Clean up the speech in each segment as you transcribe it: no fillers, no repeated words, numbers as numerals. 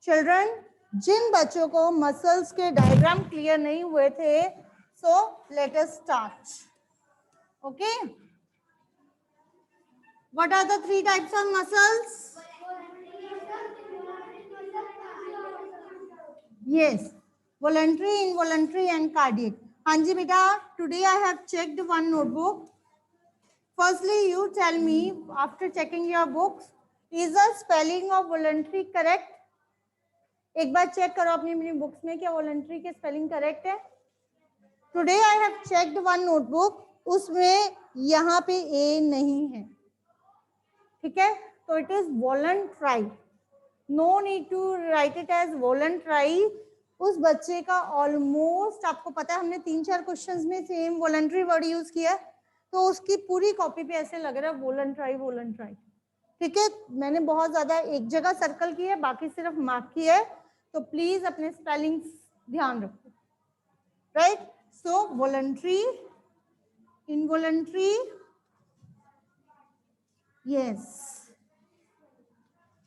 Children, जिन बच्चों को muscles के डायग्राम क्लियर नहीं हुए थे, so let us start. Okay, what are the 3 types of muscles? Yes, voluntary, involuntary and cardiac. हाँ जी बेटा, today I have checked one notebook. Firstly, you tell me after checking your books, is the spelling of voluntary correct? एक बार check करो अपनी books में क्या voluntary के spelling correct है. Today I have checked one notebook, उसमें यहाँ पे ए नहीं है. ठीक है, तो it is voluntary. No need to write it as voluntary. उस बच्चे का ऑलमोस्ट, आपको पता है हमने 3-4 क्वेश्चंस में सेम वॉलंटरी वर्ड यूज किया, तो उसकी पूरी कॉपी पे ऐसे लग रहा है वॉलंट्राई वॉलंट्राई. ठीक है, मैंने बहुत ज्यादा एक जगह सर्कल की है, बाकी सिर्फ मार्क की है, तो प्लीज अपने स्पेलिंग ध्यान रखो. Right, so voluntary, involuntary, yes.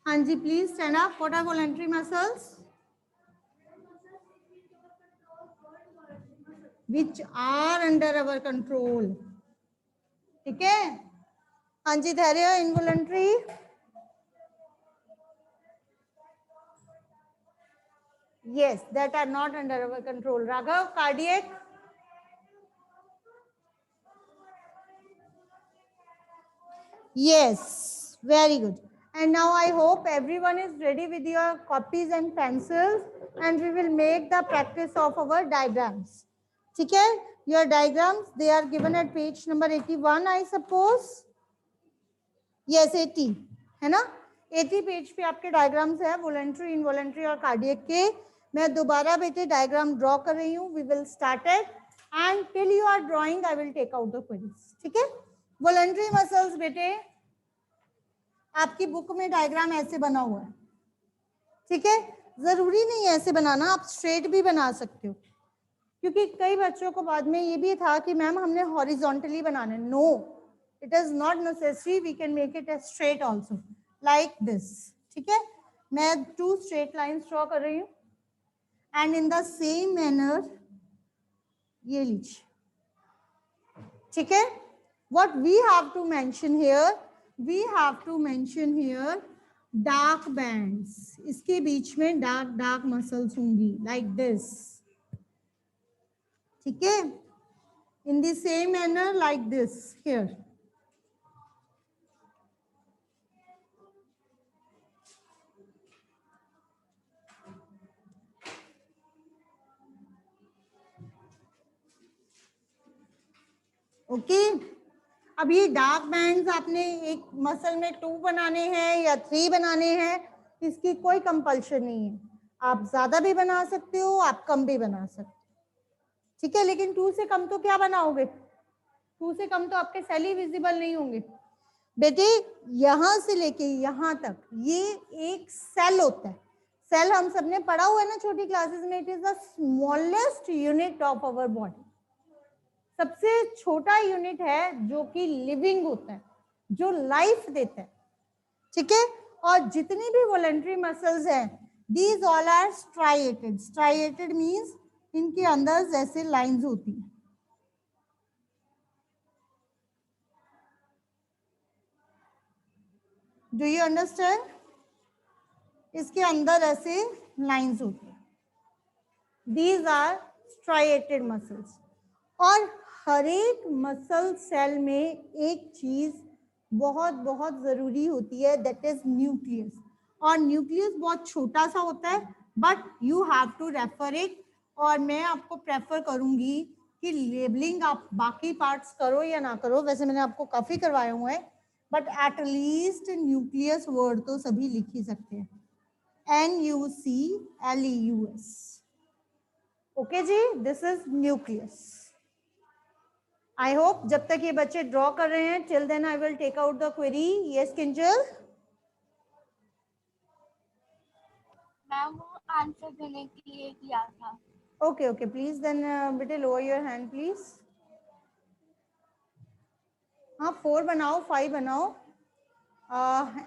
हाँ जी, please stand up. What are voluntary muscles? which are under our control. ठीक है, हाँ जी धैर्य. Involuntary, yes, that are not under our control. Raghav, cardiac, yes, very good. And now I hope everyone is ready with your copies and pencils, and we will make the practice of our diagrams. ठीक है, your diagrams, they are given at page number 81 I suppose. Yes, 80 है ना. 80 page पे आपके diagrams है voluntary, involuntary और cardiac के. मैं दोबारा बेटे डायग्राम ड्रॉ कर रही हूँ. We will start it and till you are drawing I will take out the queries. ठीक है, वॉलंटरी मसल्स बेटे, आपकी बुक में डायग्राम ऐसे बना हुआ है. ठीक है, जरूरी नहीं है ऐसे बनाना, आप स्ट्रेट भी बना सकते हो, क्योंकि कई बच्चों को बाद में ये भी था कि मैम हमने हॉरिजॉन्टली बनाना है. No, it is not necessary, we can make it as straight also like this. ठीक है, मैं 2 straight lines draw कर रही हूँ and in the same manner ये लीजिए. ठीक है, what we have to mention here, we have to mention here dark bands. इसके बीच में dark muscles होंगी like this. ठीक है, in the same manner like this here. Okay, अब ये डार्क बैंड्स आपने एक मसल में 2 बनाने हैं या 3 बनाने हैं, इसकी कोई कंपल्शन नहीं है. आप ज्यादा भी बना सकते हो, आप कम भी बना सकते हो. ठीक है, लेकिन 2 से कम तो क्या बनाओगे? 2 से कम तो आपके सेल ही विजिबल नहीं होंगे. बेटे यहां से लेके यहां तक ये एक सेल होता है. सेल हम सबने पढ़ा हुआ है ना छोटी क्लासेस में. It is the smallest unit of our body. सबसे छोटा यूनिट है जो कि लिविंग होता है, जो लाइफ देता है. ठीक है, और जितनी भी वॉलंटरी मसल्स हैं, these all are striated. Striated means इनके अंदर जैसे लाइंस होती हैं. Do you understand? इसके अंदर ऐसे लाइंस होती हैं. These are striated muscles. और हर एक मसल सेल में एक चीज बहुत बहुत जरूरी होती है, दैट इज न्यूक्लियस. और न्यूक्लियस बहुत छोटा सा होता है, but you have to refer it. और मैं आपको प्रेफर करूंगी कि लेबलिंग आप बाकी पार्ट्स करो या ना करो, वैसे मैंने आपको काफी करवाए हुए हैं, बट एटलीस्ट न्यूक्लियस वर्ड तो सभी लिख ही सकते हैं. NUCLEUS. ओके जी, this is nucleus. I hope जब तक ये बच्चे ड्रॉ कर रहे हैं, till then I will take out the query. Yes Kinjal. Ma'am वो आंसर देने के लिए किया था. ओके ओके, प्लीज देन बेटे लोअर योर हैंड प्लीज. हाँ 4 बनाओ, 5 बनाओ.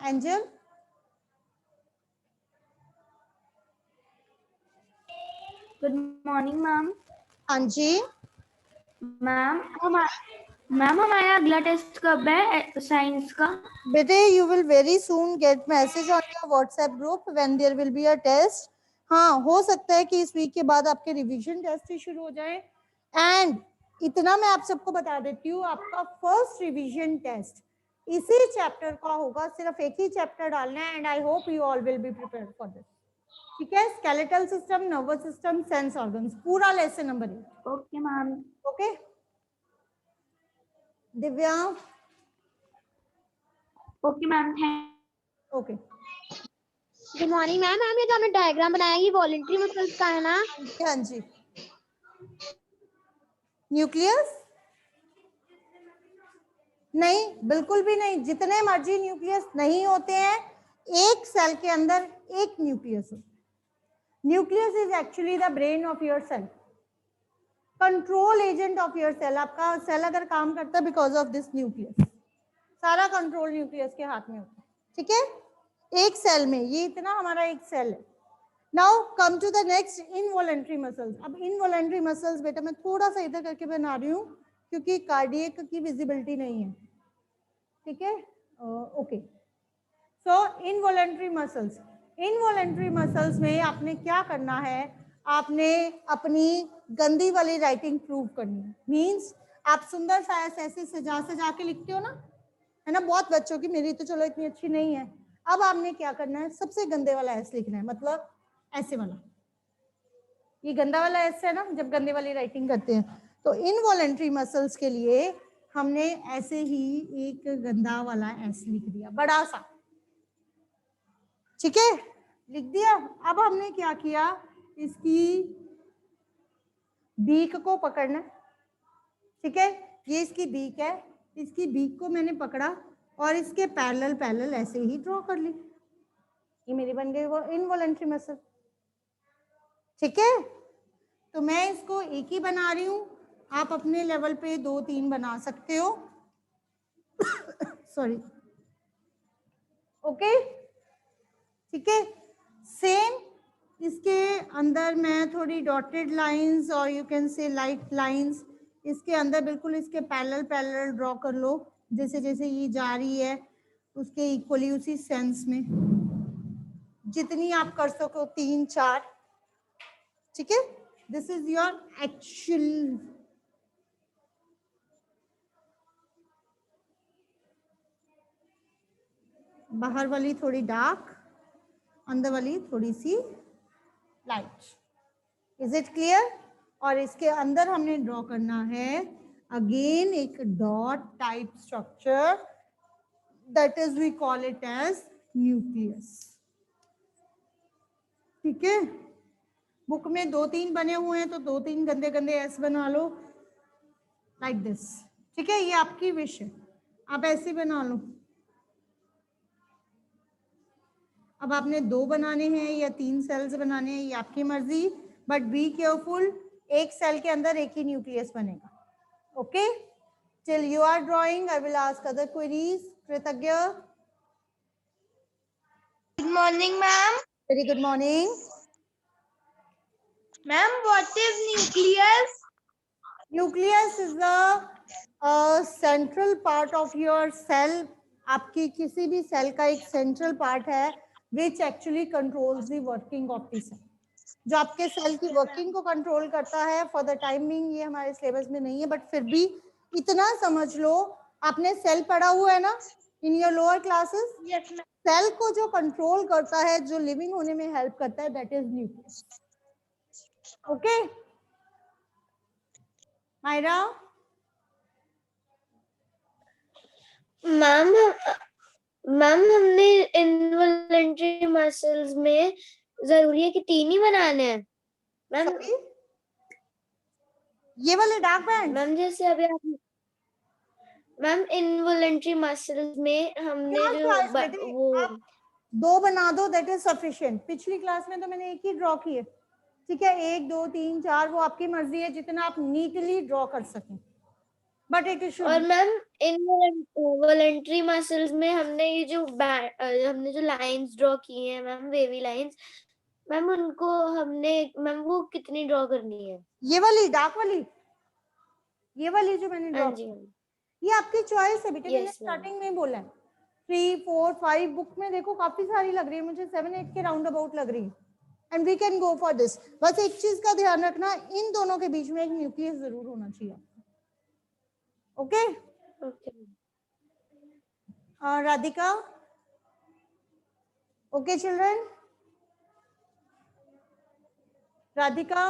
एंजल. Good morning ma'am. हाँ जी, मैम हमारा अगला टेस्ट कब है साइंस का? बेटे you will very soon get message on your WhatsApp group when there will be a test. हाँ, हो सकता है कि इस वीक के बाद आपके रिवीजन टेस्ट ही शुरू हो जाए। एंड इतना मैं आप सबको बता देती हूँ, आपका फर्स्ट रिवीजन टेस्ट इसी चैप्टर का होगा, सिर्फ एक ही चैप्टर डालना है। And I hope you all will be prepared for this. ठीक है, skeletal system, nervous system, sense organs, पूरा lesson number 8। Okay ma'am. Okay Divya. Okay ma'am, thank. Okay good morning ma'am. Ma'am ये जो हमने डायग्राम बनाया ये वॉलंटरी मसल्स का है ना? हाँ जी। न्यूक्लियस नहीं, बिल्कुल भी नहीं। जितने मर्जी न्यूक्लियस नहीं होते हैं, एक सेल के अंदर एक न्यूक्लियस होता है। Nucleus is actually the brain of your cell, control agent of your cell. आपका सेल अगर काम करता है बिकॉज ऑफ दिस न्यूक्लियस, सारा कंट्रोल न्यूक्लियस के हाथ में होता है। ठीक है, एक सेल में ये इतना हमारा एक सेल है। Now come to the next, involuntary muscles. अब इनवॉलंटरी मसल्स बेटा मैं थोड़ा सा इधर करके बना रही हूँ क्योंकि कार्डियक की विजिबिलिटी नहीं है। ठीक है, ओके। सो इनवॉलंटरी मसल्स, इनवॉलंटरी मसल्स में आपने क्या करना है, आपने अपनी गंदी वाली राइटिंग प्रूव करनी है। मीन्स आप सुंदर सा ऐसे सजा सजा के लिखते हो ना, है ना, बहुत बच्चों की, मेरी तो चलो इतनी अच्छी नहीं है। अब आपने क्या करना है, सबसे गंदे वाला एस लिखना है, मतलब ऐसे वाला। ये गंदा वाला एस है ना, जब गंदे वाली राइटिंग करते हैं। तो इनवॉलंटरी मसल्स के लिए हमने ऐसे ही एक गंदा वाला एस लिख दिया, बड़ा सा। ठीक है, लिख दिया। अब हमने क्या किया, इसकी बीक को पकड़ना। ठीक है, ये इसकी बीक है, इसकी बीक को मैंने पकड़ा और इसके पैरेलल पैरेलल ऐसे ही ड्रॉ कर ली। ये मेरी बन गई वो इनवॉलंटरी मसल। ठीक है, तो मैं इसको एक ही बना रही हूँ, आप अपने लेवल पे 2-3 बना सकते हो। Sorry, okay. ठीक है, सेम इसके अंदर मैं थोड़ी डॉटेड लाइंस और you can say light lines इसके अंदर बिल्कुल इसके पैरेलल पैरेलल ड्रॉ कर लो, जैसे जैसे ये जा रही है उसके इक्वली, उसी सेंस में जितनी आप कर सको, 3-4। ठीक है, दिस इज योर एक्चुअल। बाहर वाली थोड़ी डार्क, अंदर वाली थोड़ी सी लाइट। Is it clear? और इसके अंदर हमने ड्रॉ करना है अगेन एक dot type structure, that is we call it as nucleus. ठीक है, बुक में 2-3 बने हुए हैं तो 2-3 गंदे गंदे एस बना लो, लाइक दिस। ठीक है, ये आपकी विश है, आप ऐसे बना लो। अब आपने 2 बनाने हैं या 3 सेल्स बनाने हैं, ये आपकी मर्जी, बट बी केयरफुल, एक सेल के अंदर एक ही न्यूक्लियस बनेगा। Okay, till you are drawing I will ask other queries. कृतज्ञ। Good morning ma'am. Very good morning ma'am what is nucleus? Nucleus is the central part of your cell. आपकी किसी भी सेल का एक सेंट्रल पार्ट है which actually controls the working of the cell, जो आपके cell की वर्किंग को कंट्रोल करता है। फॉर द टाइम बिंग ये हमारे सिलेबस में नहीं है, बट फिर भी इतना समझ लो, आपने सेल पढ़ा हुआ है ना in your lower classes. Yes ma'am. Cell को जो कंट्रोल करता है, जो लिविंग होने में हेल्प करता है, that is nucleus. Okay Myra. Ma'am हमने इनवॉलंटरी मसल्स में जरूरी है कि 3 ही बनाने हैं मैम? ये वाले डार्क बैंड मैम जैसे अभी आप मैम इनवॉलंटरी मसल्स में हमने जो वो 2 बना दो, दैट इज सफिशिएंट। पिछली क्लास में तो मैंने एक ही ड्रॉ किए। ठीक है, 1 2 3 4 वो आपकी मर्जी है, जितना आप नीटली ड्रॉ कर सकें, बट इट इज और मैम इनवॉलंटरी मसल्स में हमने ये जो हमने जो लाइंस ड्रॉ की हैं मैम, वेवी लाइंस, मैम उनको हमने मैम वो कितनी ड्रॉ करनी है? ये वाली डार्क वाली, ये वाली जो मैंने ड्रॉ, हाँ जी ये आपकी चॉइस है बेटे, मैंने यस मैम। स्टार्टिंग में बोला है। 3 4 5 बुक में देखो काफी सारी लग रही है मुझे, 7 8 के राउंड अबाउट लग रही है। And we can go for this. बस एक चीज का ध्यान रखना, इन दोनों के बीच में एक न्यूक्लियस जरूर होना चाहिए। Okay okay Radhika, okay children, Radhika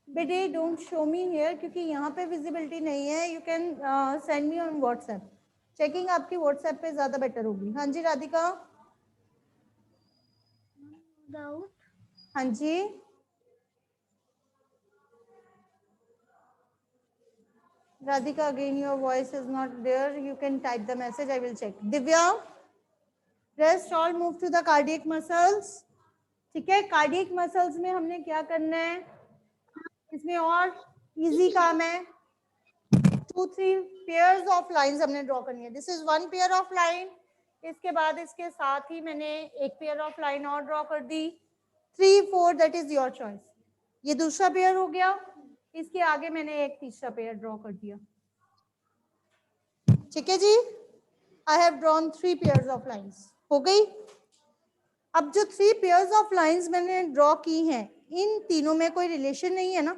बेटे डोंट शो मी हियर क्योंकि यहाँ पे विजिबिलिटी नहीं है। You can send me on WhatsApp, checking आपकी व्हाट्सएप पे ज्यादा बेटर होगी। हाँ जी राधिका, हाँ जी Radhika, again your voice is not there. You can type the message. I will check. Divya, rest all move to the cardiac muscles. ठीक है, cardiac muscles में हमने क्या करना है, इसमें और इजी काम है। 2-3 पेयर्स ऑफ लाइंस हमने ड्रॉ करनी है। This is 1 pair of line, इसके बाद इसके साथ ही मैंने एक पेयर ऑफ लाइन और ड्रॉ कर दी। 3 4 दैट इज योर चॉइस। ये दूसरा पेयर हो गया, इसके आगे मैंने एक तीसरा पेयर ड्रॉ कर दिया। ठीक है जी, I have drawn 3 pairs of lines. हो गई। अब जो 3 पेयर्स ऑफ लाइंस मैंने ड्रॉ की हैं, इन तीनों में कोई रिलेशन नहीं है ना,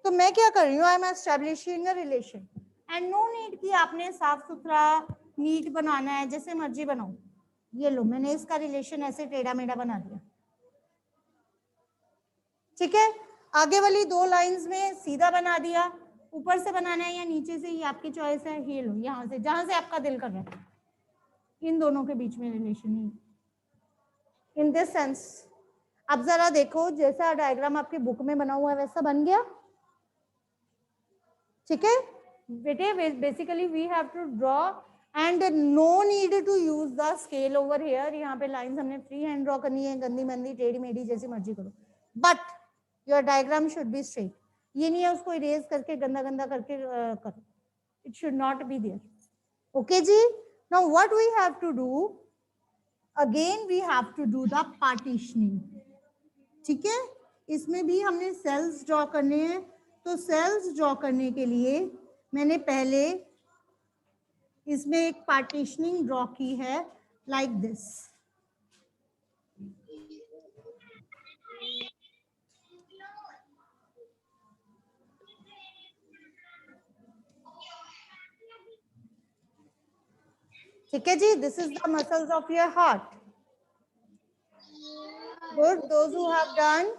तो मैं क्या कर रही हूँ, I am establishing a relation. And no need कि आपने साफ सुथरा नीट बनाना है, जैसे मर्जी बनाओ। ये लो, मैंने इसका रिलेशन ऐसे टेढ़ा मेढ़ा बना दिया। ठीक है, आगे वाली 2 लाइंस में सीधा बना दिया, ऊपर से बनाना है या नीचे से, ये आपकी चॉइस है। ये लो, यहाँ से जहां से आपका दिल कर रहा है। इन दोनों के बीच में रिलेशन नहीं इन दिस सेंस। अब जरा देखो, जैसा डायग्राम आपकी बुक में बना हुआ है वैसा बन गया। ठीक है बेटे, basically we have to draw and no need to use the scale over here. यहाँ पे लाइंस हमने फ्री हैंड ड्रॉ करनी है, गंदी मंदी टेढ़ी मेढ़ी जैसी मर्जी करो, but your diagram should be straight. ये नहीं है उसको इरेज करके गंदा गंदा करके करो, it should not be there. Okay जी, now what we have to do, again we have to do the partitioning. ठीक है, इसमें भी हमने सेल्स ड्रॉ करने हैं, तो सेल्स ड्रॉ करने के लिए मैंने पहले इसमें एक पार्टीशनिंग ड्रॉ की है, लाइक दिस। ठीक है जी, this is the muscles of your heart. Good, those who have done.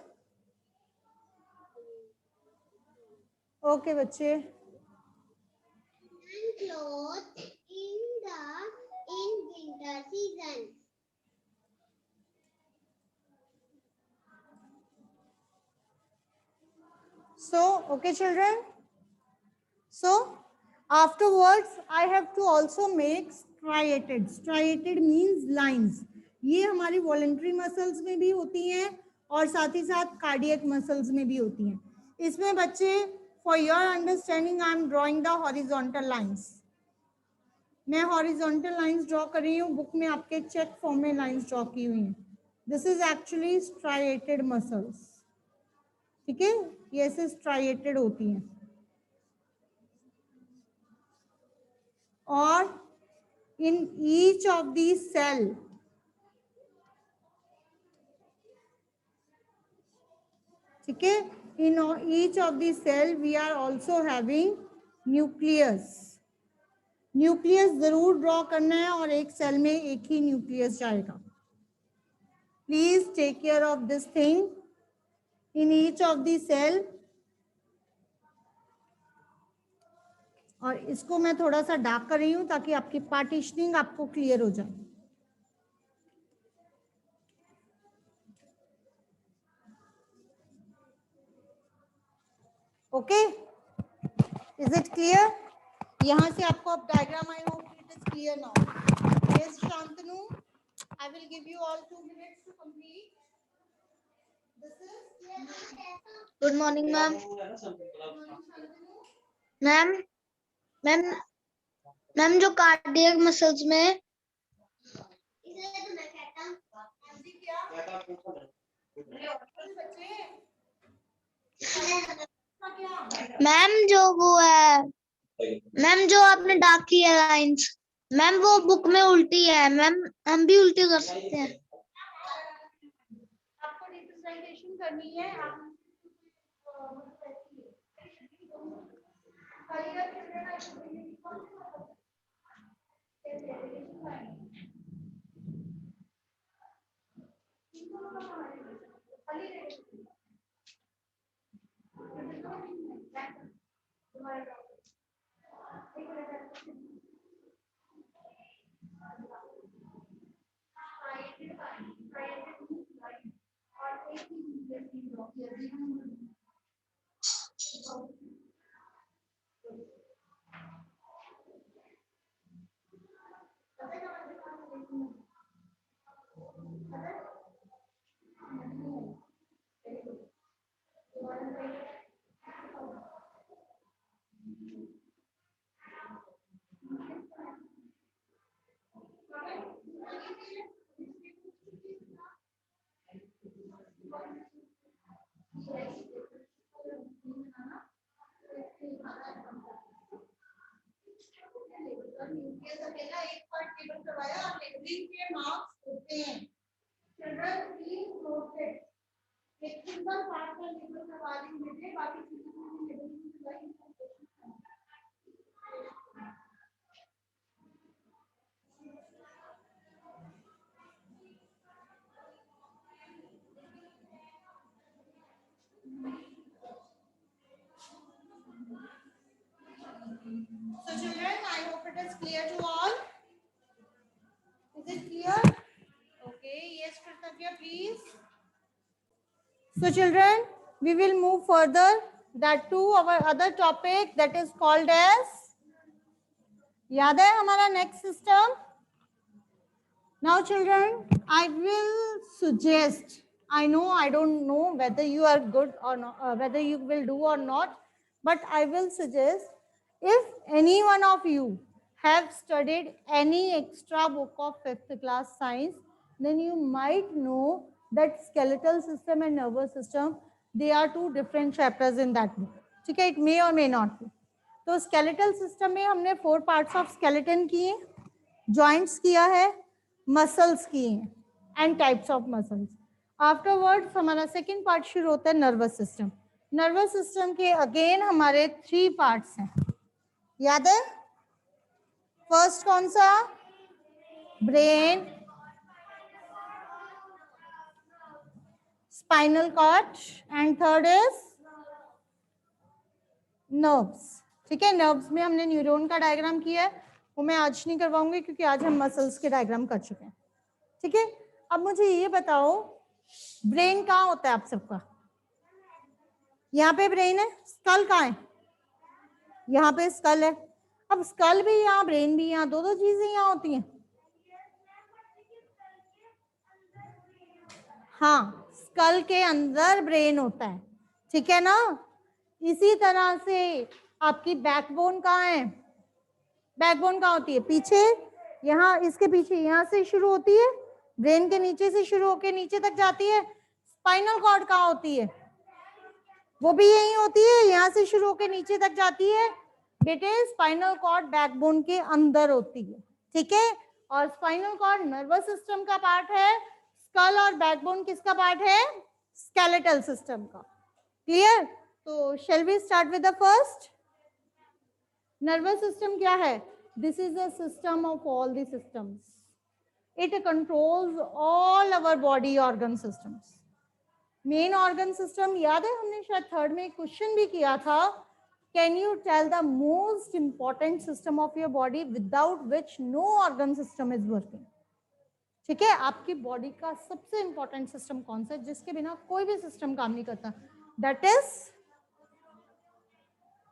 Okay बच्चे, clothes in winter season. so okay children, so afterwards I have to also make striated. Striated means lines. ये हमारी voluntary muscles में भी होती हैं और साथ ही साथ कार्डियक मसल्स में भी होती हैं। इसमें बच्चे, for your understanding, I am drawing the horizontal lines. मैं हॉरिजॉन्टल लाइंस ड्रॉ कर रही हूँ, बुक में आपके चेक फॉर्म में लाइंस ड्रॉ की हुई हैं। This is actually striated muscles. ठीक है, ये ऐसे स्ट्राइएटेड होती हैं और in each of these cell, ठीक है, in each of these cell we are also having nucleus. Nucleus जरूर ड्रॉ करना है और एक सेल में एक ही न्यूक्लियस जाएगा। Please take care of this thing in each of the cell. और इसको मैं थोड़ा सा डार्क कर रही हूं ताकि आपकी पार्टीशनिंग आपको क्लियर हो जाए। Okay, is it clear? यहां से आपको अब diagram, I hope it is clear now. Yes Shantanu, I will give you all 2 minutes to complete this. Good morning ma'am. Ma'am ma'am ma'am जो कार्डियक मसल्स में ma'am जो वो है, मैम जो आपने डार्क किया लाइंस, मैम वो बुक में उल्टी है मैम, हम भी उल्टी कर सकते हैं। आपको रिप्रेजेंटेशन करनी है एक पार्ट टेबल करवाया आपने, लेबलिंग के मार्क्स होते हैं। Children please note it. एक सिंपल पार्ट का लेबल करवा दीजिए, बाकी चीजों की लेबलिंग करवाई। So children, I hope it is clear to all. Is it clear? Okay, yes, Kartavya, please. So children, we will move further that to our other topic that is called as, याद है हमारा next system? Now children, I will suggest, I know I don't know whether you are good or not, whether you will do or not, but I will suggest, if any one of you have studied any extra book of 5th class science, then you might know that skeletal system and nervous system, they are two different chapters in that book. ठीक है, it may or may not be. तो skeletal system में हमने 4 parts of skeleton किए, joints किया है, muscles किए हैं and types of muscles. Afterwards हमारा सेकेंड पार्ट शुरू होता है नर्वस सिस्टम। नर्वस सिस्टम के अगेन हमारे 3 पार्ट्स हैं, याद है? फर्स्ट कौन सा? Brain, spinal cord and third is nerves. ठीक है, नर्व्स में हमने न्यूरॉन का डायग्राम किया है, वो मैं आज नहीं करवाऊंगी क्योंकि आज हम मसल्स के डायग्राम कर चुके हैं। ठीक है, अब मुझे ये बताओ ब्रेन कहाँ होता है आप सबका? यहाँ पे ब्रेन है, स्कल कहाँ है? यहाँ पे स्कल है। अब स्कल भी यहाँ, ब्रेन भी यहाँ, दो चीजें यहाँ होती हैं। हाँ, स्कल के अंदर ब्रेन होता है, ठीक है ना? इसी तरह से आपकी बैकबोन कहाँ है? बैकबोन कहाँ होती है? पीछे, यहाँ इसके पीछे, यहाँ से शुरू होती है, ब्रेन के नीचे से शुरू होकर नीचे तक जाती है। स्पाइनल कॉर्ड कहाँ होती है? वो भी यही होती है, यहाँ से शुरू होकर नीचे तक जाती है। बेटे स्पाइनल कॉर्ड बैकबोन के अंदर होती है, ठीक है? और स्पाइनल कॉर्ड नर्वस सिस्टम का पार्ट है, स्कल और बैकबोन किसका पार्ट है? स्केलेटल सिस्टम का। क्लियर? तो shall we start with the first. Nervous system क्या है? This is a system of all the systems, it controls all our body organ systems. Main organ system याद है, हमने शायद थर्ड में क्वेश्चन भी किया था, can you tell the most important system of your body without which no organ system is working. ठीक है, आपकी बॉडी का सबसे इंपॉर्टेंट सिस्टम कौन सा है जिसके बिना कोई भी सिस्टम काम नहीं करता? That is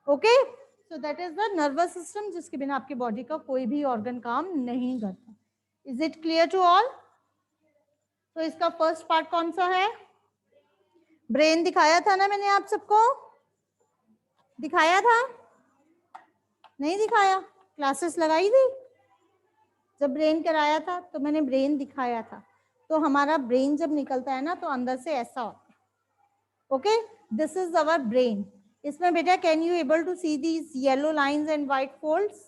okay, so that is the nervous system, जिसके बिना आपकी बॉडी का कोई भी ऑर्गन काम नहीं करता। Is it clear to all? तो इसका फर्स्ट पार्ट कौन सा है? ब्रेन दिखाया था ना मैंने आप सबको, दिखाया था? नहीं दिखाया? क्लासेस लगाई थी जब ब्रेन कराया था तो मैंने ब्रेन दिखाया था। तो हमारा ब्रेन जब निकलता है ना तो अंदर से ऐसा होता है. Okay, this is our brain. इसमें बेटा can you able to see these yellow lines and white folds,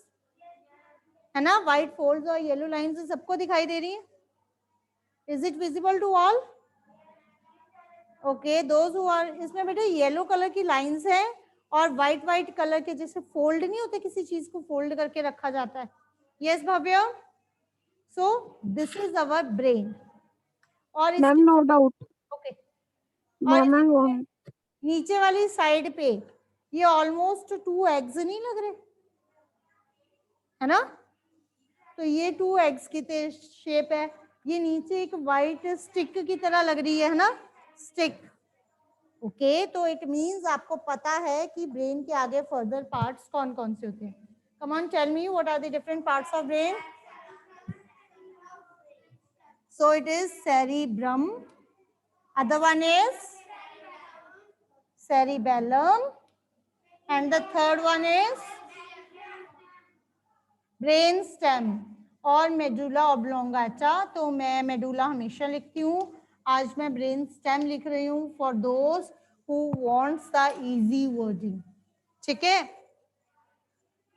है ना? व्हाइट फोल्ड्स और येलो लाइंस सबको दिखाई दे रही है. Is it visible to all? Okay, those who are, इसमें बेटा येलो कलर की लाइंस है और व्हाइट व्हाइट कलर के जैसे फोल्ड नहीं होते, किसी चीज को फोल्ड करके रखा जाता है. Yes Bhavya, so this is our brain. और ma'am no doubt. Okay, ma'am और नीचे वाली साइड पे ये ऑलमोस्ट 2 एग्स नहीं लग रहे, है ना? तो ये 2 एग्स की शेप है. ये नीचे एक वाइट स्टिक की तरह लग रही है ना, स्टिक. ओके, तो इट मींस आपको पता है कि ब्रेन के आगे फर्दर पार्ट्स कौन कौन से होते हैं. Come on tell me what are the different parts of brain. So it is cerebrum, other one is cerebellum, and the third one is brain stem और मेडुला ऑब्लोंगाटा. तो मैं मेडुला हमेशा लिखती हूँ, आज मैं ब्रेन स्टेम लिख रही हूँ for those who wants the easy wording. ठीक है,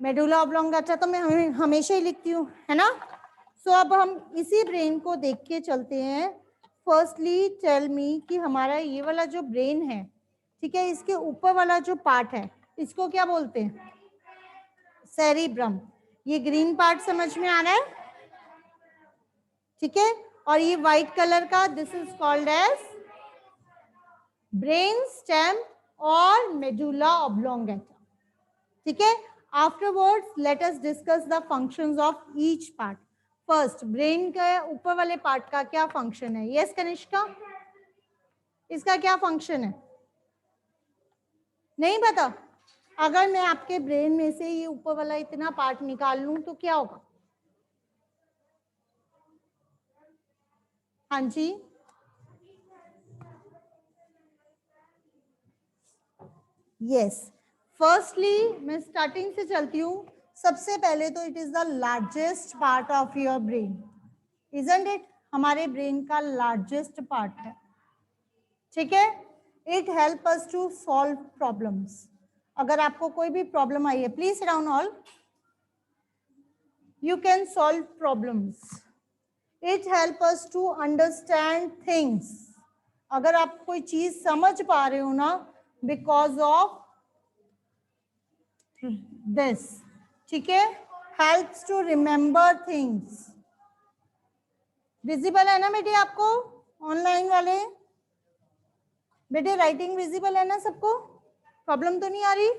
मेडुला ऑब्लोंगाटा तो मैं हमेशा ही लिखती हूँ, है ना? सो अब हम इसी ब्रेन को देख के चलते हैं. फर्स्टली टेल मी कि हमारा ये वाला जो ब्रेन है, ठीक है, इसके ऊपर वाला जो पार्ट है इसको क्या बोलते हैं? सेरिब्रम. ये ग्रीन पार्ट समझ में आ रहा है? ठीक है, और ये व्हाइट कलर का this is called as brain stem और मेडुला ऑब्लोंगेटा. ठीक है, afterwards let us discuss the functions of each part. First, brain के ऊपर वाले पार्ट का क्या फंक्शन है? यस कनिष्का, इसका क्या फंक्शन है? नहीं पता? अगर मैं आपके ब्रेन में से ये ऊपर वाला इतना पार्ट निकाल लूं तो क्या होगा? हाँ जी, यस. फर्स्टली मैं स्टार्टिंग से चलती हूँ. सबसे पहले तो it is the largest part of your brain, isn't it? हमारे ब्रेन का लार्जेस्ट पार्ट है. ठीक है, it help us to solve problems. अगर आपको कोई भी प्रॉब्लम आई है, please sit down all, you can solve problems. It help us to understand things. अगर आप कोई चीज समझ पा रहे हो ना, बिकॉज ऑफ दिस. ठीक है, helps to remember things. Visible है ना बेटे आपको? ऑनलाइन वाले बेटे राइटिंग विजिबल है ना सबको? प्रॉब्लम तो नहीं आ रही?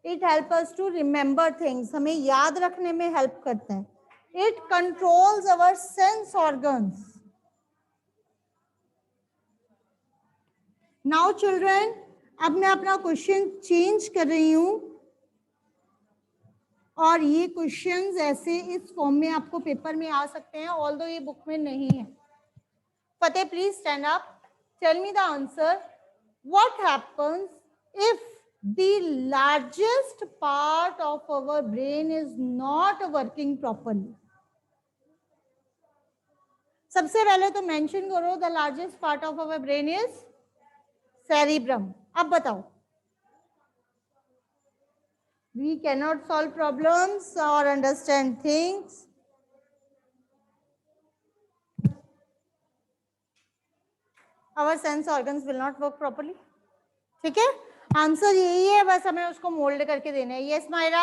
It help us to remember things. हमें याद रखने में हेल्प करता है. It controls our sense organs. Now children, अब मैं अपना क्वेश्चन चेंज कर रही हूं और ये क्वेश्चंस ऐसे इस फॉर्म में आपको पेपर में आ सकते हैं, ऑल्दो ये बुक में नहीं है. Fateh please stand up, tell me the answer. What happens if the largest part of our brain is not working properly? सबसे पहले तो मेंशन करो, the largest part of our brain is cerebrum. अब बताओ. We cannot solve problems or understand things. Our sense organs will not work properly. ठीक है, answer यही है, बस हमें उसको मोल्ड करके देना है. Yes Myra?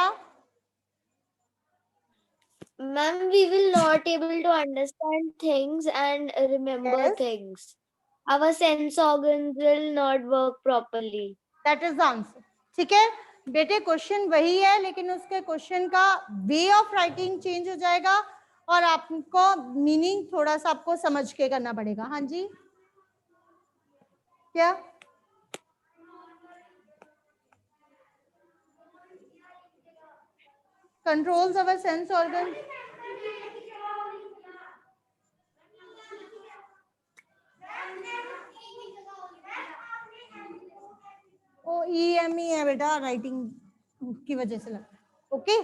Ma'am, we will not able to understand things and remember Yes. things. Our sense organs will not work properly. That is the answer. ठीक है बेटे, क्वेश्चन वही है लेकिन उसके क्वेश्चन का वे ऑफ राइटिंग चेंज हो जाएगा और आपको मीनिंग थोड़ा सा आपको समझ के करना पड़ेगा. हाँ जी, क्या? controls our sense organ. O EME है बेटा, राइटिंग की वजह से लगता है. ओके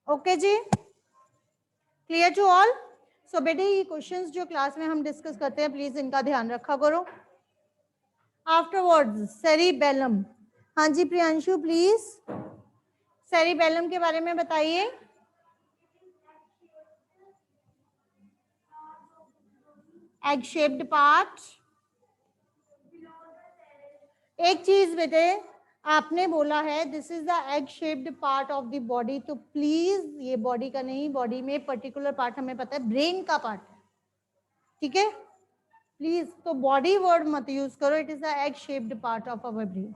ओके जी, क्लियर टू ऑल. सो बेटे ये क्वेश्चंस जो क्लास में हम डिस्कस करते हैं प्लीज इनका ध्यान रखा करो. Afterwards cerebellum. हाँ जी प्रियांशु प्लीज सेरिबेलम के बारे में बताइए. Egg shaped part. एक चीज बेटे आपने बोला है this is the egg shaped part of the body, तो प्लीज ये बॉडी का नहीं, बॉडी में पर्टिकुलर पार्ट हमें पता है ब्रेन का पार्ट है, ठीक है प्लीज. तो बॉडी वर्ड मत यूज करो, it is the egg shaped part of our brain.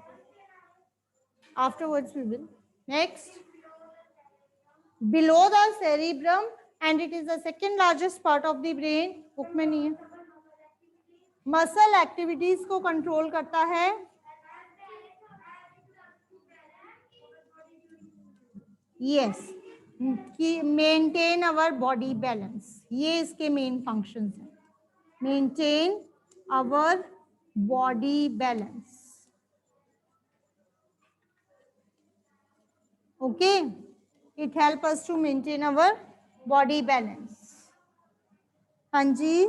Afterwards we will next below the cerebrum and it is the second largest part of the brain. Book में नहीं है. Muscle activities को control करता है. Yes कि maintain our body balance, ये इसके main functions हैं. Maintain our body balance. Okay it help us to maintain our body balance. हाँ जी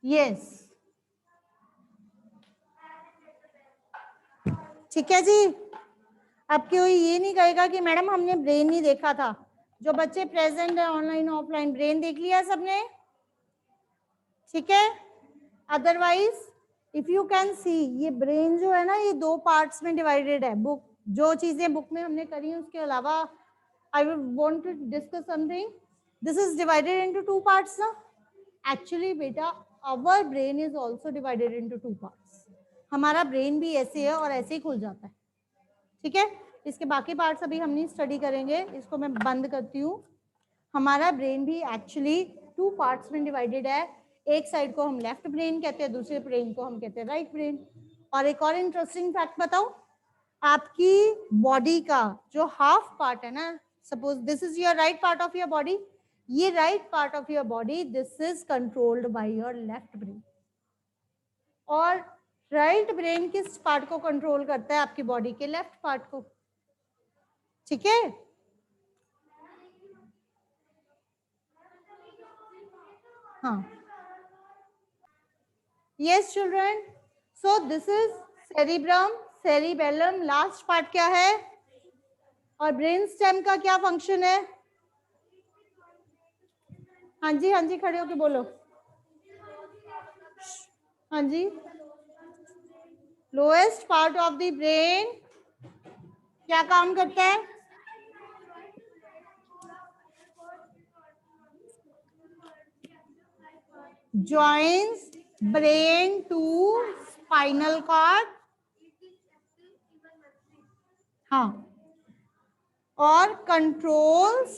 यस ठीक है जी. अब कोई ये नहीं कहेगा कि मैडम हमने ब्रेन नहीं देखा था. जो बच्चे प्रेजेंट है ऑनलाइन ऑफलाइन ब्रेन देख लिया सबने, ठीक है. Otherwise if you can see ये ब्रेन जो है ना ये 2 पार्ट्स में डिवाइडेड है. बुक जो चीजें बुक में हमने करी हैं उसके अलावा I want to discuss something. This is divided into 2 parts ना. एक्चुअली बेटा our brain is also divided into 2 parts. हमारा ब्रेन भी ऐसे है और ऐसे ही खुल जाता है, ठीक है. इसके बाकी पार्ट्स अभी हम नहीं स्टडी करेंगे, इसको मैं बंद करती हूँ. हमारा ब्रेन भी एक्चुअली 2 पार्ट्स में डिवाइडेड है. एक साइड को हम लेफ्ट ब्रेन कहते हैं, दूसरे ब्रेन को हम कहते हैं राइट ब्रेन. और एक और इंटरेस्टिंग फैक्ट बताऊं, आपकी बॉडी का जो हाफ पार्ट है ना, suppose this is your right part of your body, ये right part of your body this is controlled by your left brain. और राइट ब्रेन किस पार्ट को कंट्रोल करता है? आपकी बॉडी के लेफ्ट पार्ट को, ठीक है. हाँ yes children. So this is cerebrum, cerebellum. Last part क्या है? और ब्रेन स्टेम का क्या फंक्शन है? हाँ जी खड़े होके बोलो. हाँ जी lowest part of the brain क्या काम करता है? Joins brain to spinal cord. हाँ और कंट्रोल्स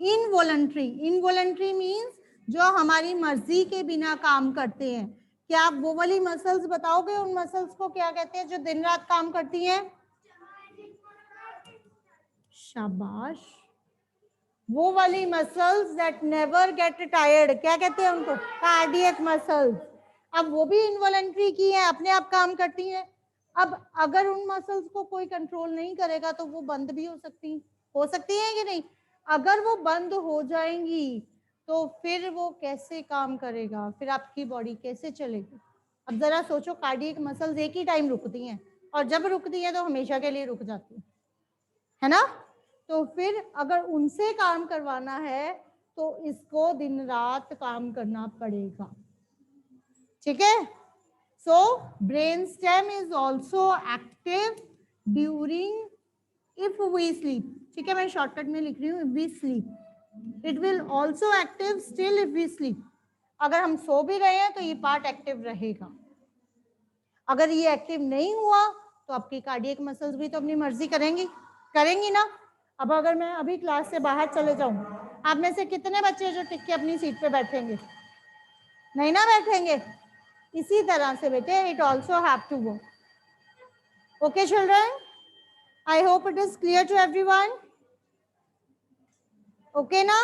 इनवॉलंटरी. इनवॉलंटरी मीन्स जो हमारी मर्जी के बिना काम करते हैं. क्या आप वो वाली मसल्स बताओगे उन मसल्स को क्या कहते हैं जो दिन रात काम करती हैं? शाबाश. वो वाली muscles that never get tired क्या कहते हैं उनको? Cardiac muscles. अब वो भी इनवॉलंटरी की है, अपने आप काम करती हैं. अब अगर उन मसल्स को कोई कंट्रोल नहीं करेगा तो वो बंद भी हो सकती है कि नहीं? अगर वो बंद हो जाएंगी तो फिर वो कैसे काम करेगा, फिर आपकी बॉडी कैसे चलेगी? अब जरा सोचो, कार्डियक मसल्स एक ही टाइम रुकती हैं और जब रुकती हैं तो हमेशा के लिए रुक जाती है ना. तो फिर अगर उनसे काम करवाना है तो इसको दिन रात काम करना पड़ेगा, ठीक है. So brain stem is also active during if we sleep. ठीक है, मैं शॉर्टकट में लिख रही हूँ, if we sleep. It will also active still if we sleep. अगर हम सो भी रहे हैं तो ये पार्ट एक्टिव रहेगा. अगर ये एक्टिव नहीं हुआ तो आपकी कार्डियक मसल्स भी तो अपनी मर्जी करेंगी ना. अब अगर मैं अभी क्लास से बाहर चले जाऊं, आप में से कितने बच्चे जो टिक के अपनी सीट पे बैठेंगे? नहीं ना बैठेंगे. इसी तरह से बेटे it also have to work. Okay children, I hope it is clear to everyone. Okay na?